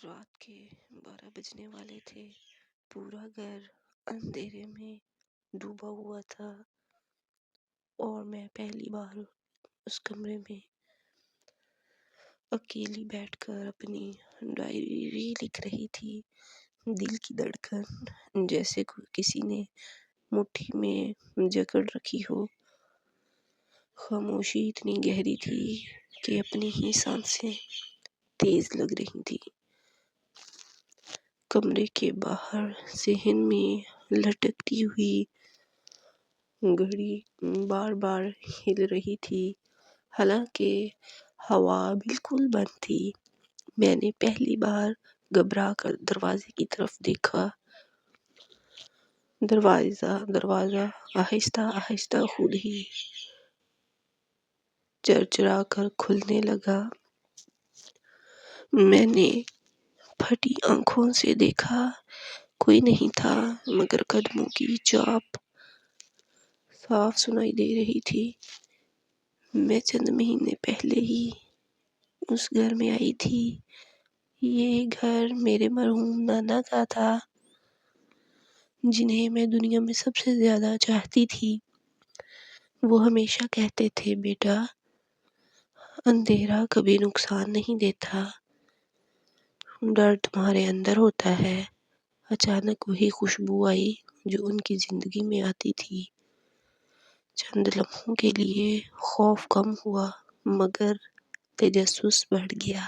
رات کے 12 بجنے والے تھے۔ پورا گھر اندھیرے میں ڈوبا ہوا تھا اور میں پہلی بار اس کمرے میں اکیلی بیٹھ کر اپنی ڈائری لکھ رہی تھی۔ دل کی دھڑکن جیسے کسی نے مٹھی میں جکڑ رکھی ہو۔ خاموشی اتنی گہری تھی کہ اپنی ہی سانسیں تیز لگ رہی تھی۔ کمرے کے باہر صحن میں لٹکتی ہوئی گھڑی بار بار ہل رہی تھی، حالانکہ ہوا بالکل بند تھی۔ میں نے پہلی بار گھبرا کر دروازے کی طرف دیکھا۔ دروازہ آہستہ آہستہ خود ہی چرچرا کر کھلنے لگا۔ میں نے پھٹی آنکھوں سے دیکھا، کوئی نہیں تھا، مگر قدموں کی چاپ صاف سنائی دے رہی تھی۔ میں چند مہینے پہلے ہی اس گھر میں آئی تھی۔ یہ گھر میرے مرحوم نانا کا تھا، جنہیں میں دنیا میں سب سے زیادہ چاہتی تھی۔ وہ ہمیشہ کہتے تھے، بیٹا، اندھیرا کبھی نقصان نہیں دیتا، ڈر تمہارے اندر ہوتا ہے۔ اچانک وہی خوشبو آئی جو ان کی زندگی میں آتی تھی۔ چند لمحوں کے لیے خوف کم ہوا، مگر تجسس بڑھ گیا۔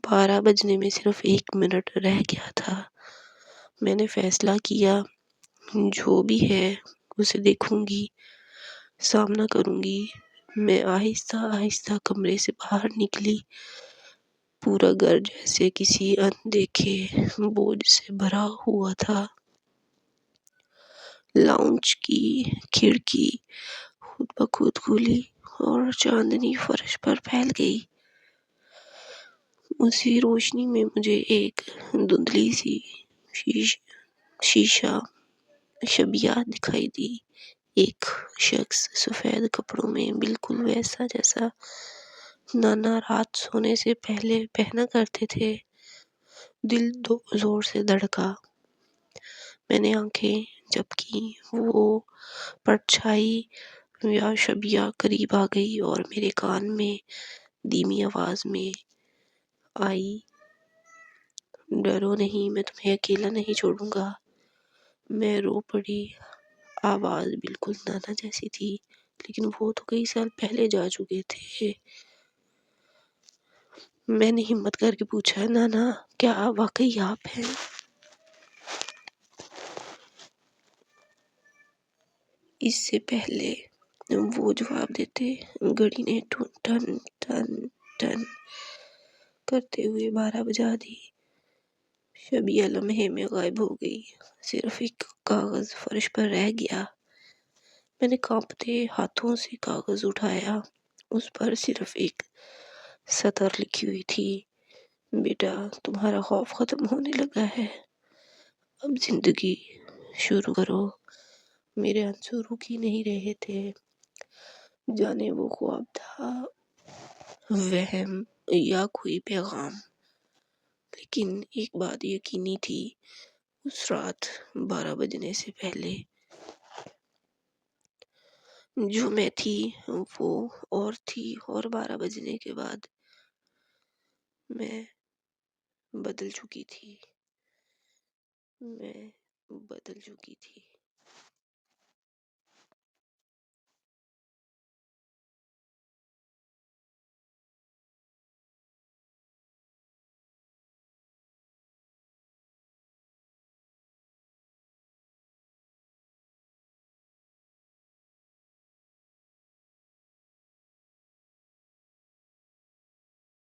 12 بجنے میں صرف 1 منٹ رہ گیا تھا۔ میں نے فیصلہ کیا، جو بھی ہے اسے دیکھوں گی، سامنا کروں گی۔ میں آہستہ آہستہ کمرے سے باہر نکلی۔ پورا گھر جیسے کسی اندیکھے بوجھ سے بھرا ہوا تھا۔ لاؤنج کی کھڑکی خود بخود کھلی اور چاندنی فرش پر پھیل گئی۔ اسی روشنی میں مجھے ایک دھندلی سی شیشہ شبیہ دکھائی دی۔ ایک شخص سفید کپڑوں میں، بالکل ویسا جیسا نانا رات سونے سے پہلے پہنا کرتے تھے۔ دل زور سے دھڑکا۔ میں نے آنکھیں جھپکیں، وہ پرچھائی یا شبیہ قریب آ گئی اور میرے کان میں دھیمی آواز میں آئی، ڈرو نہیں، میں تمہیں اکیلا نہیں چھوڑوں گا۔ میں رو پڑی۔ آواز بالکل نانا جیسی تھی، لیکن وہ تو کئی سال پہلے جا چکے تھے۔ میں نے ہمت کر کے پوچھا، نانا، کیا واقعی آپ ہیں؟ اس سے پہلے وہ جواب دیتے، گھڑی نے ٹن ٹن ٹن کرتے ہوئے 12 بجا دی۔ شبیہ لمحے میں غائب ہو گئی۔ صرف ایک کاغذ فرش پر رہ گیا۔ میں نے کانپتے ہاتھوں سے کاغذ اٹھایا۔ اس پر صرف ایک سطر لکھی ہوئی تھی، بیٹا، تمہارا خوف ختم ہونے لگا ہے، اب زندگی شروع کرو۔ میرے آنسو رک ہی نہیں رہے تھے۔ جانے وہ خواب تھا، وہم یا کوئی پیغام، لیکن ایک بات یقینی تھی، اس رات 12 بجنے سے پہلے جو میں تھی وہ اور تھی، اور 12 بجنے کے بعد میں بدل چکی تھی۔